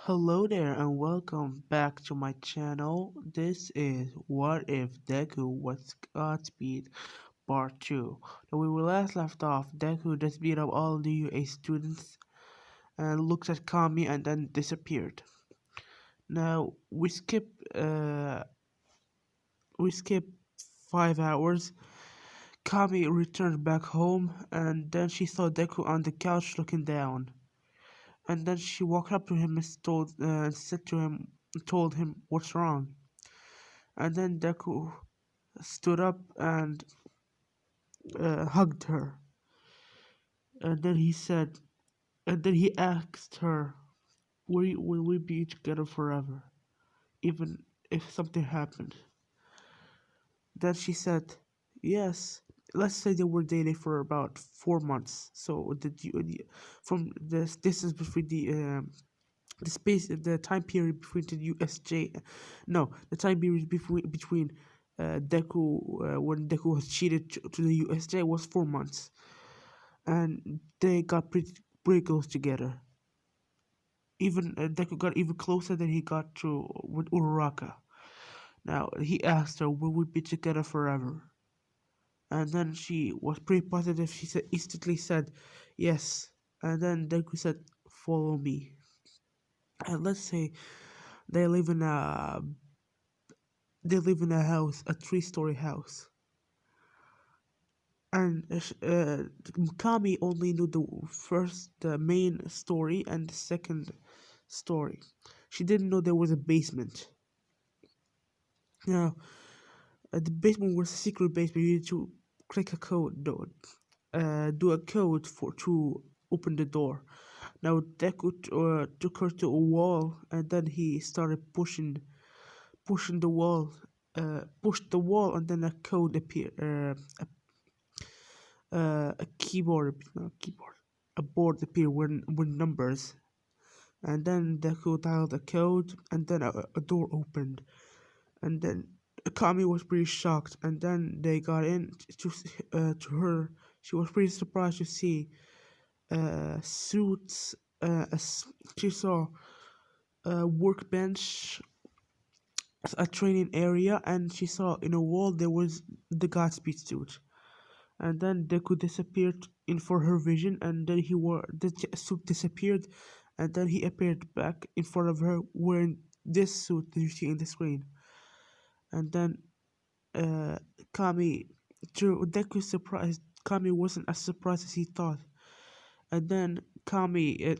Hello there and welcome back to my channel. This is What If Deku Was Godspeed Part 2. Now when we last left off, Deku just beat up all the UA students and looked at Kami and then disappeared. Now we skip 5 hours. Kami returned back home and then she saw Deku on the couch looking down. And then she walked up to him and told him what's wrong. And then Deku stood up and hugged her. And then he asked her, will we be together forever, even if something happened? Then she said, yes. Let's say they were dating for about 4 months. So from this is between the time period between the USJ, no, the time period between Deku when Deku was cheated to the USJ was 4 months, and they got pretty close together. Even Deku got even closer than he got to with Uraraka. Now he asked her, "Will we be together forever?" And then she was pretty positive. She instantly said, "Yes." And then Deku said, "Follow me." And let's say they live in a house, a 3-story house. And Kami only knew the main story and the second story. She didn't know there was a basement. Now, the basement was a secret basement. You need to click a code, do a code to open the door. Now, Deku took her to a wall, and then he started pushing the wall, pushed the wall, and then a code appeared. A keyboard, not a keyboard, a board appeared with numbers, and then Deku dialed a code, and then a door opened, and then Kami was pretty shocked, and then they got in to her. She was pretty surprised to see suits. She saw a workbench, a training area, and she saw in a wall there was the Godspeed suit. And then Deku disappeared in for her vision, and then the suit disappeared, and then he appeared back in front of her wearing this suit that you see in the screen. And then uh, Kami, to Deku's surprise, Kami wasn't as surprised as he thought. And then Kami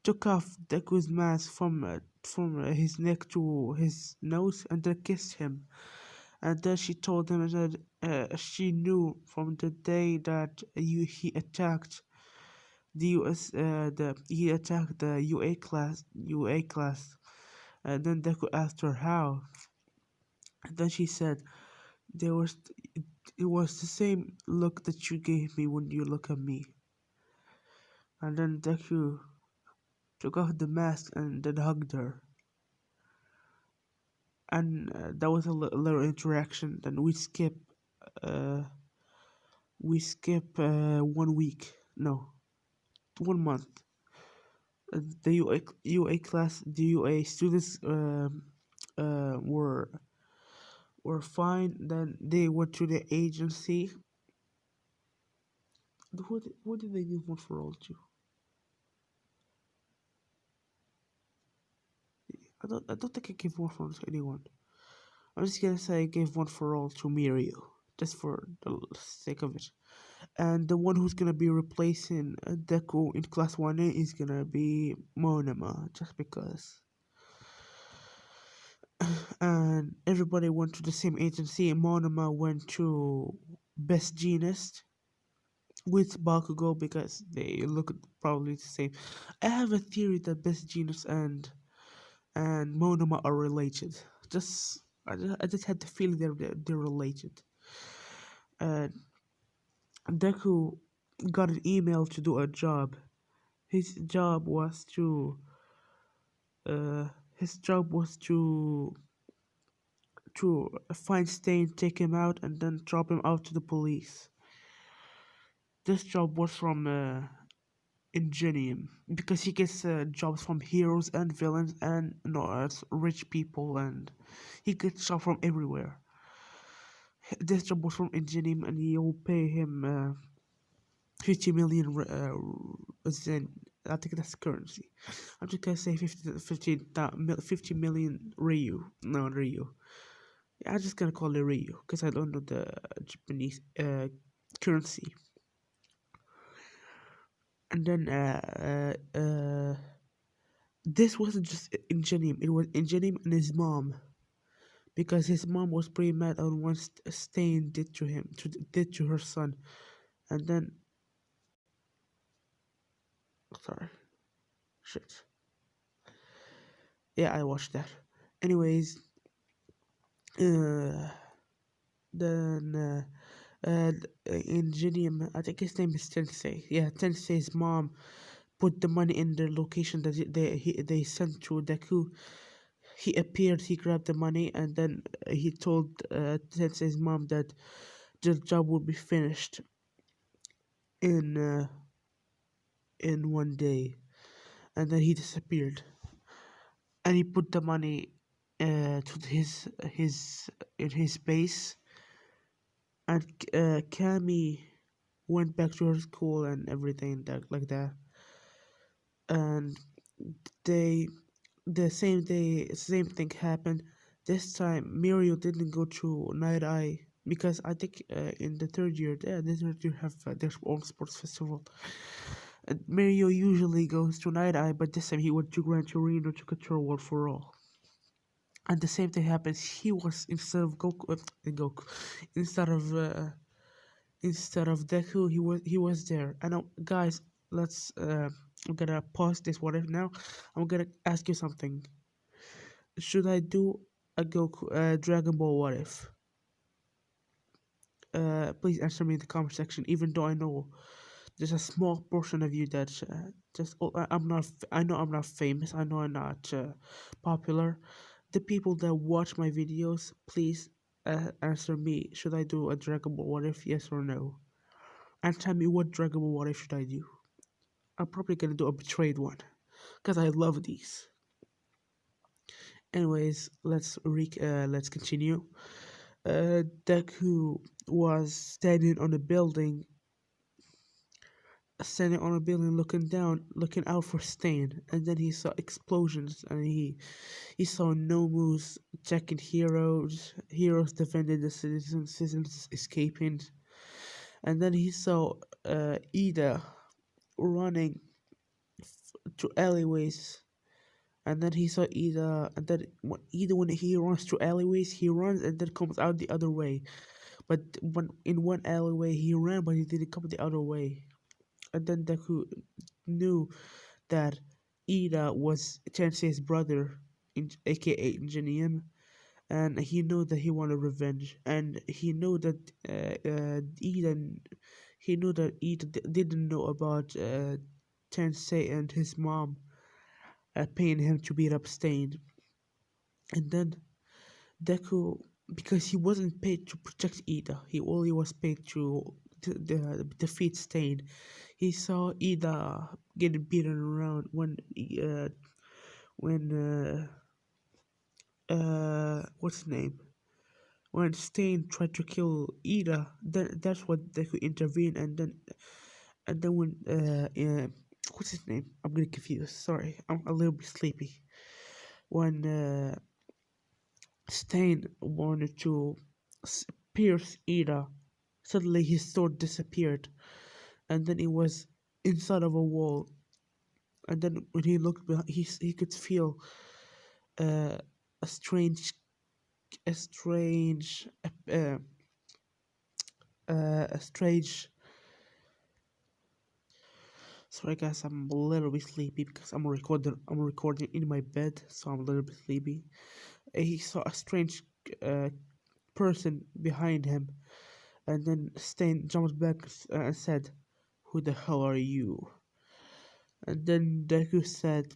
took off Deku's mask from his neck to his nose, and then kissed him. And then she told him that she knew from the day that he attacked the UA class. And then Deku asked her how, and then she said there was it was the same look that you gave me when you look at me. And then Deku took off the mask and then hugged her. And that was a little interaction. Then uh, we skip 1 week, no, 1 month. The the UA students were fine. Then they went to the agency. Who did they give one for all to? I don't think I gave one for all to anyone. I'm just gonna say I gave one for all to Mirio, just for the sake of it. And the one who's gonna be replacing Deku in Class 1A is gonna be Monoma, just because. And everybody went to the same agency. Monoma went to Best Genist with Bakugo because they look probably the same. I have a theory that Best Genist and Monoma are related. I just had the feeling they're related. And Deku got an email to do a job. His job was to uh his job was to find Stain, take him out, and then drop him out to the police. This job was from Ingenium, because he gets jobs from heroes and villains and rich people, and he gets jobs from everywhere. This job was from Ingenium, and he'll pay him 50 million. Then I think that's currency. I'm just gonna say 50 million Ryu. No, Ryu. I'm just gonna call it Ryu because I don't know the Japanese currency. And then this wasn't just Ingenium, it was Ingenium and his mom, because his mom was pretty mad on what Stain did to him, did to her son. And then, sorry, shit. Yeah, I watched that. Anyways, uh, then Ingenium, I think his name is Tensei. Yeah, Tensei's mom put the money in the location that they sent to Deku. He appeared, he grabbed the money, and then he told Tensei's mom that the job would be finished in uh, in one day, and then he disappeared. And he put the money to his in his base, and Cammy went back to her school and everything like that. And they the same day, same thing happened. This time, Mirio didn't go to Night Eye because I think in the third year, yeah, the third year have their own sports festival. And Mirio usually goes to Night Eye, but this time he went to Gran Torino to control World for All. And the same thing happens. He was Goku, instead of Deku, he was there. And guys, let's I'm gonna pause this what if now. I'm gonna ask you something. Should I do a Goku Dragon Ball what if? Please answer me in the comment section. Even though I know there's a small portion of you that I'm not. I know I'm not famous. I know I'm not popular. The people that watch my videos, please answer me. Should I do a Dragon Ball what if? Yes or no? And tell me what Dragon Ball what if should I do? I'm probably gonna do a betrayed one because I love these. Anyways, let's continue. Deku was standing on a building, looking down, looking out for Stain, and then he saw explosions, and he saw Nomu's attacking heroes defending the citizens escaping, and then he saw Ida running to alleyways. And then he saw Ida, and then when he runs to alleyways, he runs and then comes out the other way. But in one alleyway he ran, but he didn't come the other way. And then Deku knew that Ida was Tensei's brother, aka Ingenium, and he knew that he wanted revenge, and he knew that Ida didn't know about Tensei and his mom paying him to beat up Stain. And then Deku, because he wasn't paid to protect Ida, he only was paid to defeat Stain. He saw Ida getting beaten around when what's his name? When Stain tried to kill Ida, then that's what Deku intervened, and then when what's his name? I'm getting confused. Sorry, I'm a little bit sleepy. When Stain wanted to pierce Ida, suddenly his sword disappeared, and then it was inside of a wall. And then when he looked behind, he could feel uh, a strange, a strange, a strange. Sorry, guys, I'm a little bit sleepy because I'm recording in my bed, so I'm a little bit sleepy. He saw a strange person behind him, and then Stain jumped back and said, "Who the hell are you?" And then Deku said,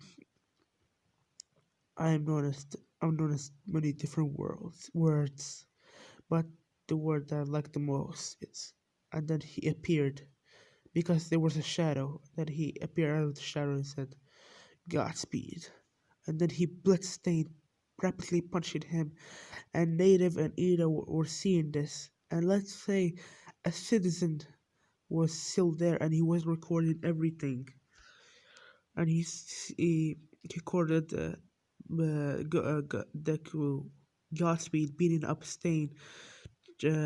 I'm known as many different words, but the word that I like the most is," and then he appeared because there was a shadow. Then he appeared out of the shadow and said, "Godspeed." And then he bloodstained, rapidly punching him. And Native and Ida were seeing this. And let's say a citizen was still there and he was recording everything. And he recorded Deku Godspeed beating up Stain,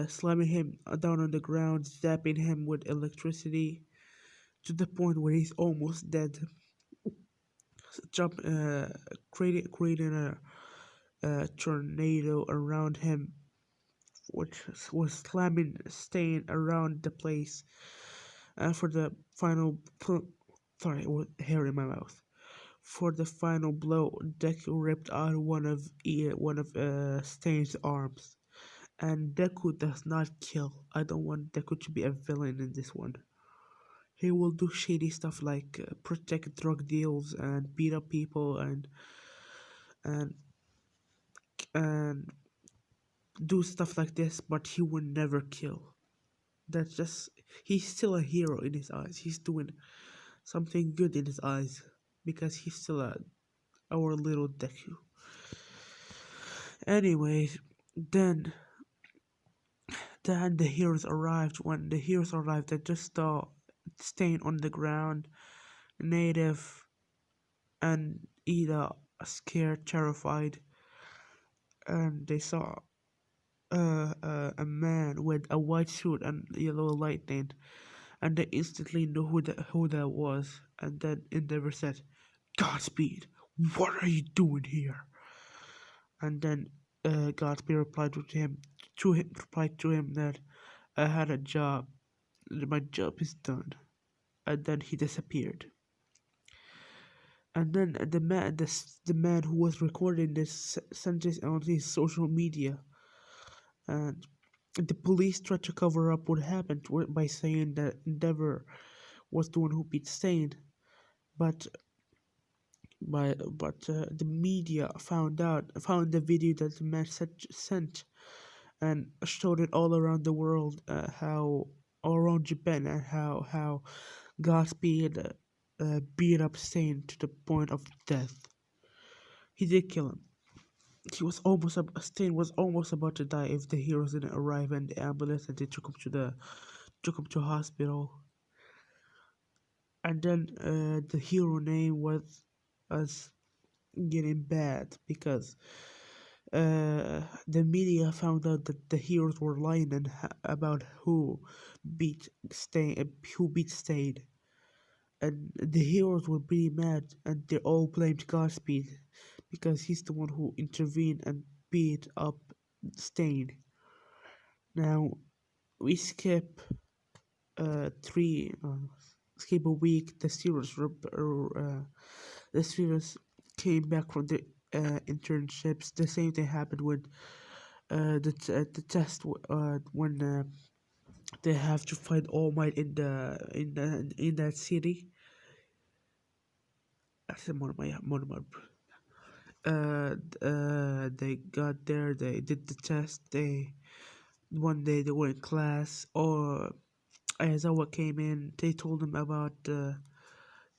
slamming him down on the ground, zapping him with electricity to the point where he's almost dead. Jump, creating a tornado around him, which was slamming Stain around the place. For the final, sorry, with hair in my mouth. For the final blow, Deku ripped out one of Stain's arms. And Deku does not kill. I don't want Deku to be a villain in this one. He will do shady stuff like protect drug deals and beat up people and and do stuff like this, but he will never kill. That's just he's still a hero in his eyes. He's doing something good in his eyes because he's still our little Deku. Anyways, then then the heroes arrived. When the heroes arrived, they just saw Stain on the ground, Native and Ida scared, terrified, and they saw a man with a white suit and yellow lightning, and they instantly knew who that was. And then Endeavor said, "Godspeed, what are you doing here?" And then Godspeed replied to him that I had a job, my job is done, and then he disappeared. And then the man who was recording this sent this on his social media, and the police tried to cover up what happened by saying that Endeavor was the one who beat Stain, but the media found the video that the man sent and showed it all around the world, how all around Japan, and how Godspeed beat up Stain to the point of death. He did kill him. Stain was almost about to die if the heroes didn't arrive and the ambulance and they took him to hospital. And then the hero name was us getting bad because the media found out that the heroes were lying about who beat Stain, and the heroes were pretty mad, and they all blamed Godspeed because he's the one who intervened and beat up Stain. Now we three skip a week. The students came back from the internships. The same thing happened with the test when they have to find All Might in that city. That's one of my they got there, they did the test, they one day they were in class, or Aizawa came in, they told them about the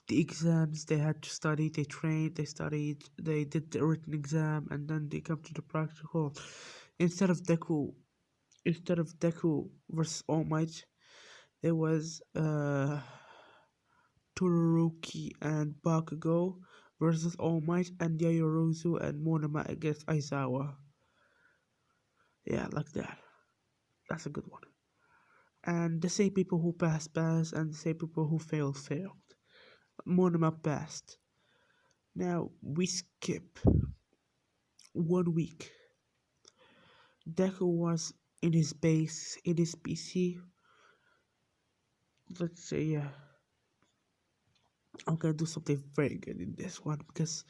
exams they had to study, they trained, they studied, they did the written exam, and then they come to the practical. Instead of Deku, versus All Might, it was Todoroki and Bakugo versus All Might and Yaoyorozu and Monoma against Aizawa. Yeah, like that. That's a good one. And the same people who passed, and the same people who failed. Monoma passed. Now we skip 1 week. Deku was in his base, in his PC. Let's say, yeah, I'm gonna do something very good in this one because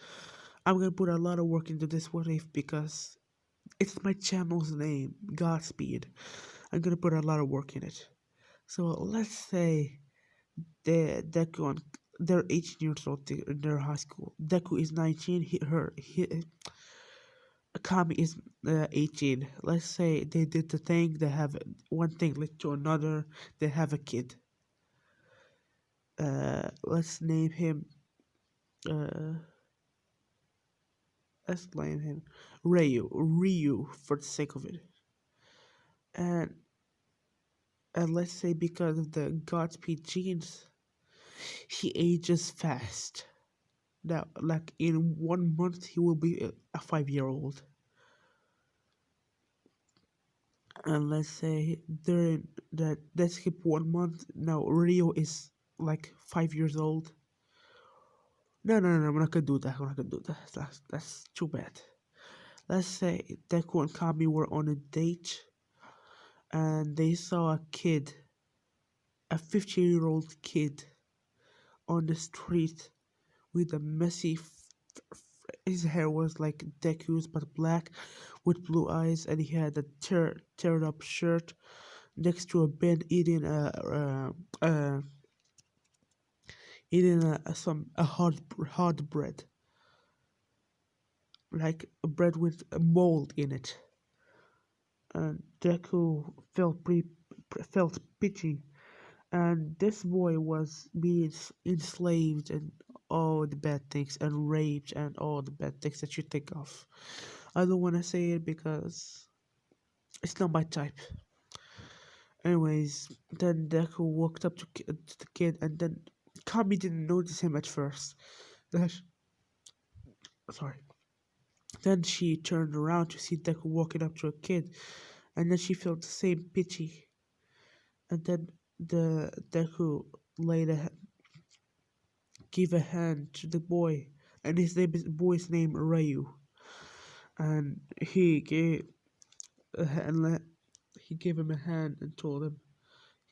I'm gonna put a lot of work into this What If because it's my channel's name, Godspeed. I'm gonna put a lot of work in it. So let's say Deku they're 18 years old in their high school. Deku is 19. Kami is 18. Let's say they did the thing. They have one thing led to another. They have a kid. Let's name him. Uh, let's name him Ryu, for the sake of it. And let's say because of the Godspeed genes, he ages fast. Now, like in 1 month, he will be a 5 year old. And let's say during that, let's skip 1 month. Now, Rio is like 5 years old. No, I'm not gonna do that. I'm not gonna do that. That's too bad. Let's say Deku and Kami were on a date and they saw a kid, a 15-year-old kid, on the street with a messy. His hair was like Deku's but black, with blue eyes, and he had a teared up shirt next to a bed eating a hard bread, like a bread with a mold in it. And Deku felt pity, and this boy was being enslaved and all the bad things and raped and all the bad things that you think of. I don't want to say it because it's not my type. Anyways, then Deku walked up to the kid, and then Kami didn't notice him at first. Then sorry. Then she turned around to see Deku walking up to a kid, and then she felt the same pity. And then the Deku laid a gave a hand to the boy, and his name is boy's name Ryu, and a hand, he gave him a hand and told him,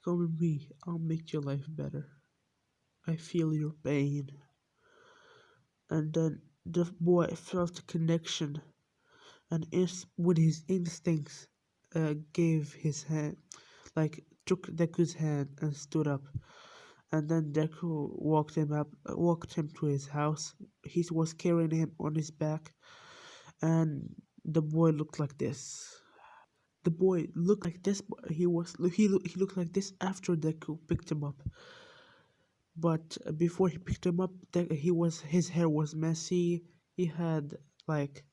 "Come with me, I'll make your life better. I feel your pain." And then the boy felt a connection, and with his instincts, gave his hand, like took Deku's hand and stood up. And then Deku walked him to his house. He was carrying him on his back, and the boy looked like this. The boy looked like this. He looked like this after Deku picked him up. But before he picked him up, his hair was messy. He had like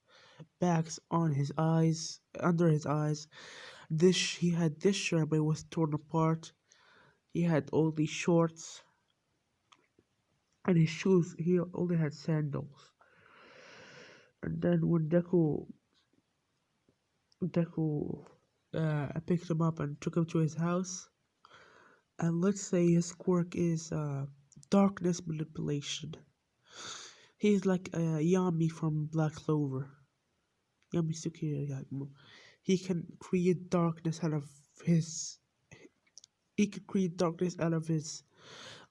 bags on his eyes, under his eyes. This he had this shirt, but it was torn apart. He had all these shorts, and his shoes. He only had sandals. And then when Deku picked him up and took him to his house, and let's say his quirk is darkness manipulation. He's like Yami from Black Clover. Yami Sukiyama. He can create darkness out of his. He can create darkness out of his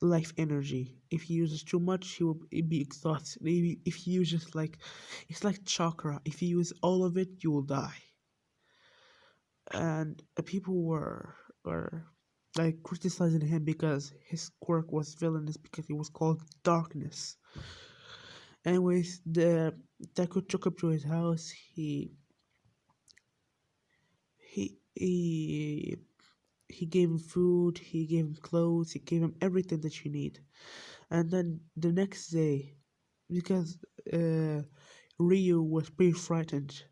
life energy. If he uses too much, he will be exhausted. Maybe if he uses like, it's like chakra. If you use all of it, you will die. And people were like criticizing him because his quirk was villainous because he was called darkness. Anyways, the Deku took him to his house. He he gave him food, he gave him clothes, he gave him everything that you need. And then the next day, because Ryu was pretty frightened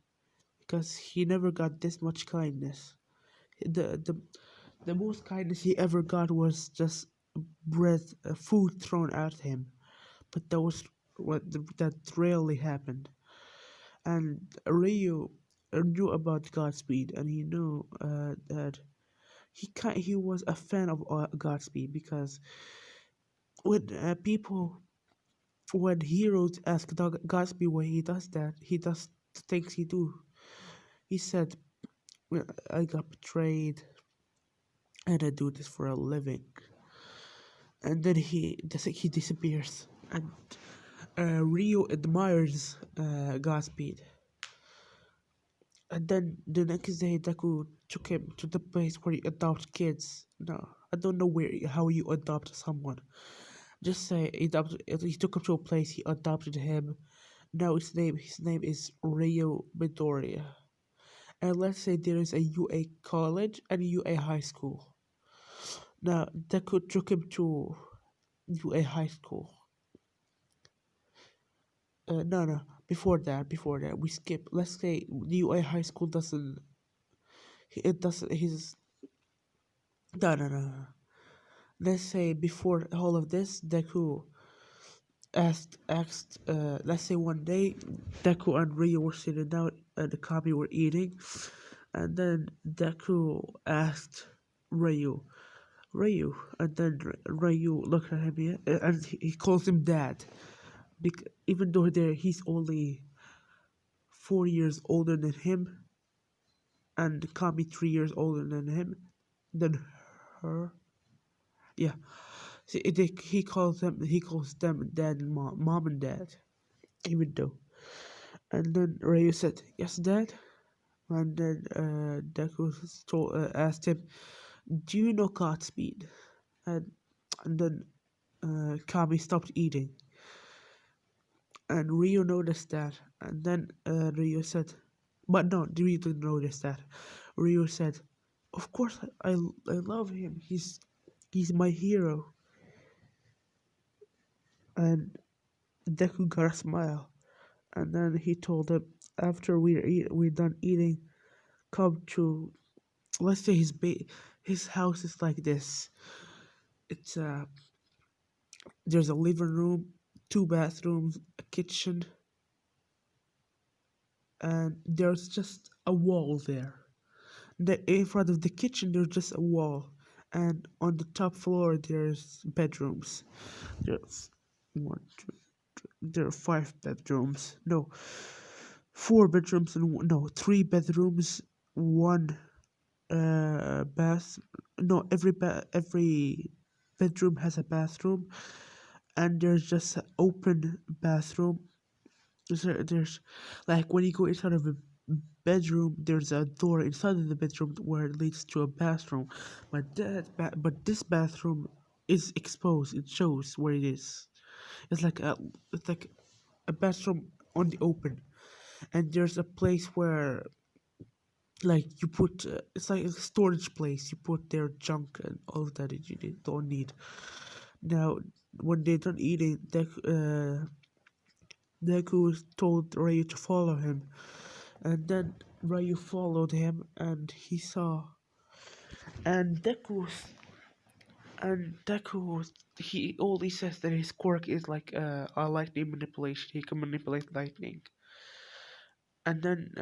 because he never got this much kindness. The the the most kindness he ever got was just bread, food thrown at him. But that was that rarely happened. And Ryu knew about Godspeed, and he knew that he was a fan of Godspeed because when when heroes ask Godspeed why he does that, he does the things he do. He said, "Well, I got betrayed, and I do this for a living." And then he disappears, and Rio admires Godspeed. And then the next day, Deku took him to the place where you adopt kids. No, I don't know how you adopt someone. Just say he took him to a place. He adopted him. Now his name is Rio Midoriya. And let's say there is a UA college and a UA high school. Now Deku took him to UA high school. No, no. Before that, we skip. Let's say UA high school doesn't. It doesn't. His no, no, no, no. Let's say before all of this, Deku asked. Let's say one day, Deku and Ryu were sitting down and the Kami were eating, and then Deku asked Ryu, Ryu, and then Ryu looked at him, yeah, and he calls him dad. Even though he's only 4 years older than him, and Kami 3 years older than her. Yeah, see, he calls them dad and mom and dad, even though. And then Ryu said, "Yes, dad." And then Deku asked him, "Do you know GodSpeed?" And and then Kami stopped eating, and Ryu noticed that. And then Ryu said, "But no, Ryu didn't notice that." Ryu said, "Of course, I love him. He's my hero." And Deku got a smile. And then he told him, after we're done eating, come to, let's say his house is like this. It's there's a living room, two bathrooms, a kitchen, and there's just a wall there. In front of the kitchen, there's just a wall, and on the top floor, there's bedrooms. There's one, two, there are five bedrooms. No, four bedrooms and no, three bedrooms, one bath. No, every bedroom has a bathroom, and there's just an open bathroom. There's like when you go inside of a bedroom, there's a door inside of the bedroom where it leads to a bathroom. But this bathroom is exposed. It shows where it is. It's like a bathroom on the open, and there's a place where like you put it's like a storage place. You put their junk and all of that don't need. Now, when they're done eating, Deku told Ryu to follow him, and then Ryu followed him, and he saw, and Deku, he only says that his quirk is like a lightning manipulation. He can manipulate lightning. And then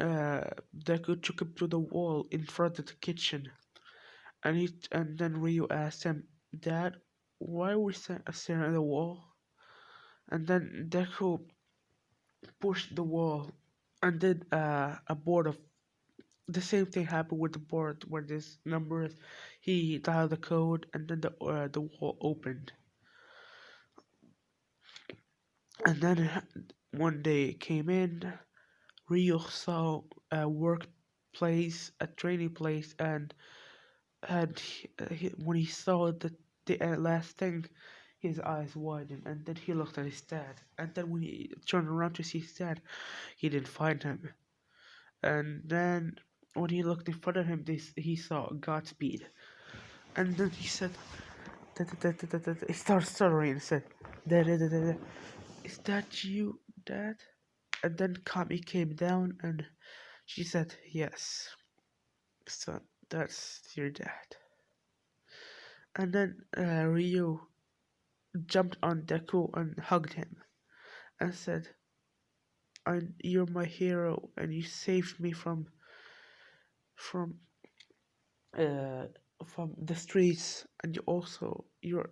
Deku took him to the wall in front of the kitchen, and then Ryu asked him, "Dad, why are we staring at the wall?" And then Deku pushed the wall, and then a board of the same thing happened with the board where this number he dialed the code, and then the wall opened. And then one day it came in. Ryu saw a workplace, a training place, and when he saw the last thing, his eyes widened, and then he looked at his dad. And then when he turned around to see his dad, he didn't find him. And then when he looked in front of him, he saw Godspeed. And then he said, he started stuttering and said, "Da, da, da, da, da. Is that you, Dad?" And then Kami came down and she said, "Yes, son, that's your dad." And then Ryu jumped on Deku and hugged him and said, "You're my hero, and you saved me from uh from the streets, and you're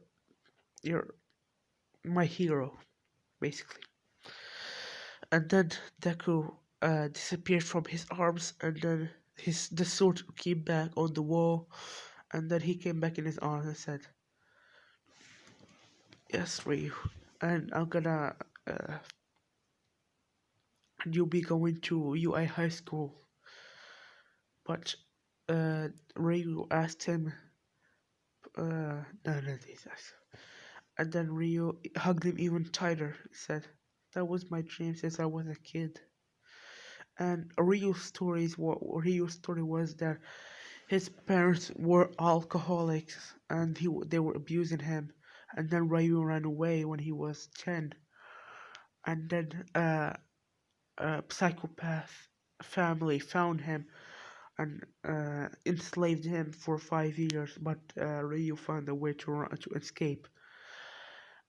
my hero, basically." And then Deku disappeared from his arms, and then the sword came back on the wall, and then he came back in his arms and said, "Yes, Ryu, and I'm gonna you'll be going to UI high school." But Ryu asked him, no, these guys. And then Ryu hugged him even tighter. He said, "That was my dream since I was a kid." And Ryu's story was that his parents were alcoholics, and they were abusing him. and then Ryu ran away when he was 10, and then a psychopath family found him and enslaved him for 5 years, but Ryu found a way to escape.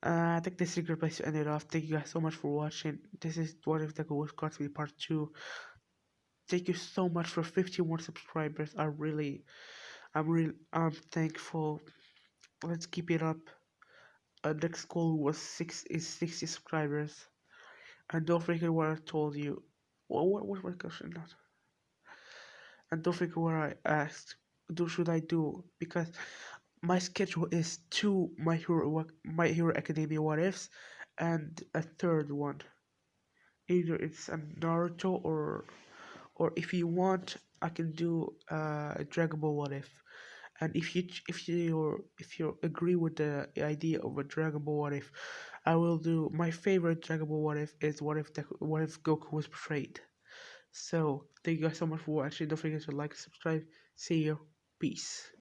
I think this is a good place to end it off. Thank you guys so much for watching. This is What If Deku Was GodSpeed Part 2. Thank you so much for 51 subscribers. I'm thankful. Let's keep it up. Next goal was 60 subscribers. And don't forget what I told you. What was my question? Not. And don't forget what I asked. Should I do? Because my schedule is two My Hero Academia what ifs, and a third one. Either it's a Naruto or if you want, I can do a Dragon Ball what if. And if you agree with the idea of a Dragon Ball what if, I will do my favorite Dragon Ball what if is what if Goku was betrayed. So thank you guys so much for watching. Don't forget to like and subscribe. See you. Peace.